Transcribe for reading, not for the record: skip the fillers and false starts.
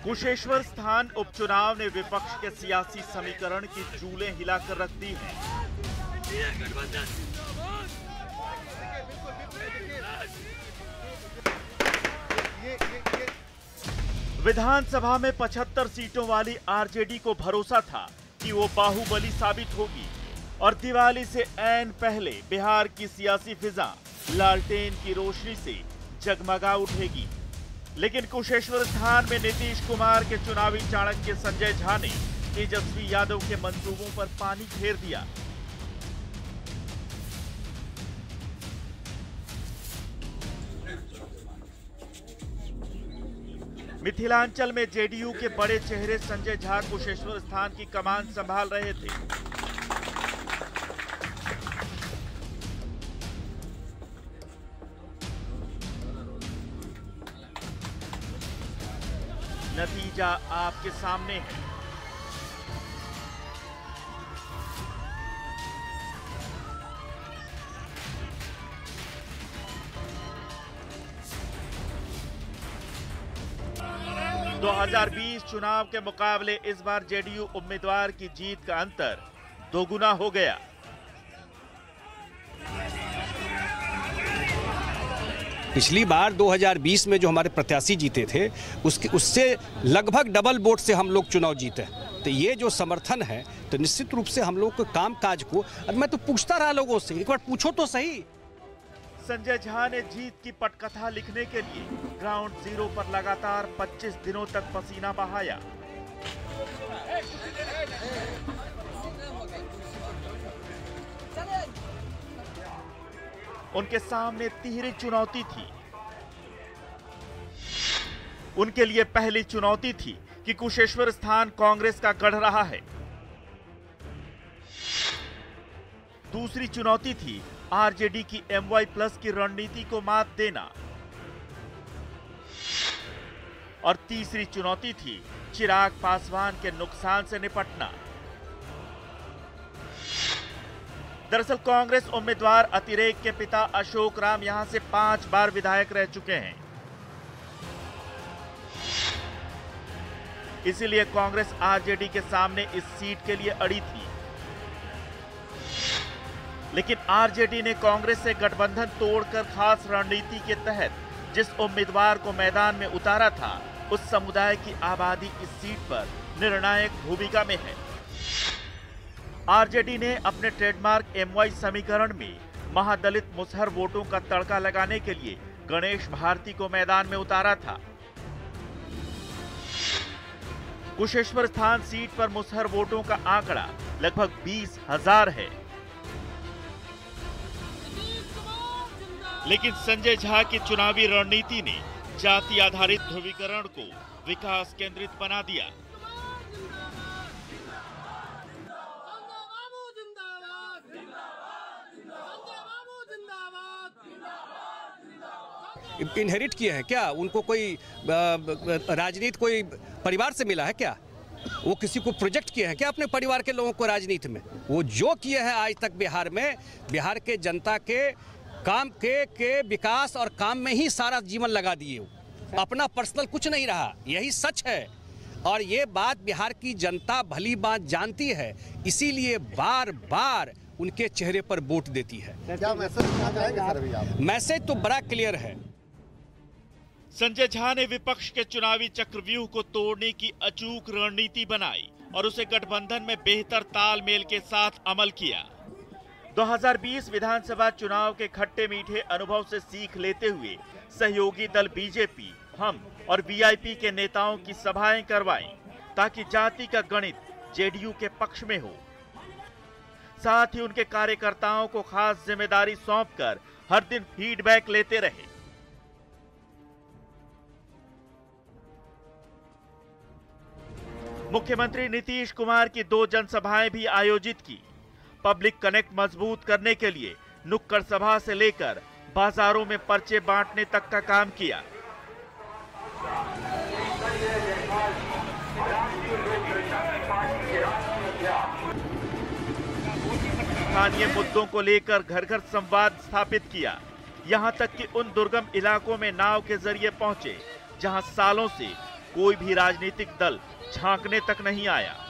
कुशेश्वर स्थान उपचुनाव ने विपक्ष के सियासी समीकरण की चूलें हिलाकर रख दी हैं। विधानसभा में 75 सीटों वाली आरजेडी को भरोसा था कि वो बाहुबली साबित होगी और दिवाली से ऐन पहले बिहार की सियासी फिजा लालटेन की रोशनी से जगमगा उठेगी। लेकिन कुशेश्वर स्थान में नीतीश कुमार के चुनावी चाणक्य संजय झा ने तेजस्वी यादव के मंसूबों पर पानी फेर दिया। मिथिलांचल में जेडीयू के बड़े चेहरे संजय झा कुशेश्वर स्थान की कमान संभाल रहे थे। नतीजा आपके सामने है। – 2020 चुनाव के मुकाबले इस बार जेडीयू उम्मीदवार की जीत का अंतर दोगुना हो गया। पिछली बार 2020 में जो हमारे प्रत्याशी जीते थे उससे लगभग डबल वोट से हम लोग चुनाव जीते। तो ये जो समर्थन है तो निश्चित रूप से हम लोग को काम काज को, मैं तो पूछता रहा लोगों से, एक बार पूछो तो सही। संजय झा ने जीत की पटकथा लिखने के लिए ग्राउंड जीरो पर लगातार 25 दिनों तक पसीना बहाया। उनके सामने तिहरी चुनौती थी। उनके लिए पहली चुनौती थी कि कुशेश्वर स्थान कांग्रेस का गढ़ रहा है। दूसरी चुनौती थी आरजेडी की MY+ की रणनीति को मात देना और तीसरी चुनौती थी चिराग पासवान के नुकसान से निपटना। दरअसल कांग्रेस उम्मीदवार अतिरेक के पिता अशोक राम यहां से 5 बार विधायक रह चुके हैं। इसीलिए कांग्रेस आरजेडी के सामने इस सीट के लिए अड़ी थी। लेकिन आरजेडी ने कांग्रेस से गठबंधन तोड़कर खास रणनीति के तहत जिस उम्मीदवार को मैदान में उतारा था, उस समुदाय की आबादी इस सीट पर निर्णायक भूमिका में है। आरजेडी ने अपने ट्रेडमार्क MY समीकरण में महादलित मुसहर वोटों का तड़का लगाने के लिए गणेश भारती को मैदान में उतारा था। कुशेश्वर स्थान सीट पर मुसहर वोटों का आंकड़ा लगभग 20,000 है। लेकिन संजय झा की चुनावी रणनीति ने जाति आधारित ध्रुवीकरण को विकास केंद्रित बना दिया। इनहेरिट किए हैं क्या? उनको कोई राजनीति कोई परिवार से मिला है क्या? वो किसी को प्रोजेक्ट किए हैं क्या अपने परिवार के लोगों को राजनीति में? वो जो किए हैं आज तक बिहार में, बिहार के जनता के काम के विकास और काम में ही सारा जीवन लगा दिए। अपना पर्सनल कुछ नहीं रहा, यही सच है। और ये बात बिहार की जनता भली बात जानती है, इसीलिए बार बार उनके चेहरे पर वोट देती है। क्या मैसेज? मैसेज तो बड़ा क्लियर है। संजय झा ने विपक्ष के चुनावी चक्रव्यूह को तोड़ने की अचूक रणनीति बनाई और उसे गठबंधन में बेहतर तालमेल के साथ अमल किया। 2020 विधानसभा चुनाव के खट्टे मीठे अनुभव से सीख लेते हुए सहयोगी दल बीजेपी, हम और वीआईपी के नेताओं की सभाएं करवाएं ताकि जाति का गणित जेडीयू के पक्ष में हो। साथ ही उनके कार्यकर्ताओं को खास जिम्मेदारी सौंपकर हर दिन फीडबैक लेते रहे। मुख्यमंत्री नीतीश कुमार की 2 जनसभाएं भी आयोजित की। पब्लिक कनेक्ट मजबूत करने के लिए नुक्कड़ सभा से लेकर बाजारों में पर्चे बांटने तक का काम किया। स्थानीय मुद्दों को लेकर घर घर संवाद स्थापित किया। यहां तक कि उन दुर्गम इलाकों में नाव के जरिए पहुंचे जहां सालों से कोई भी राजनीतिक दल झांकने तक नहीं आया।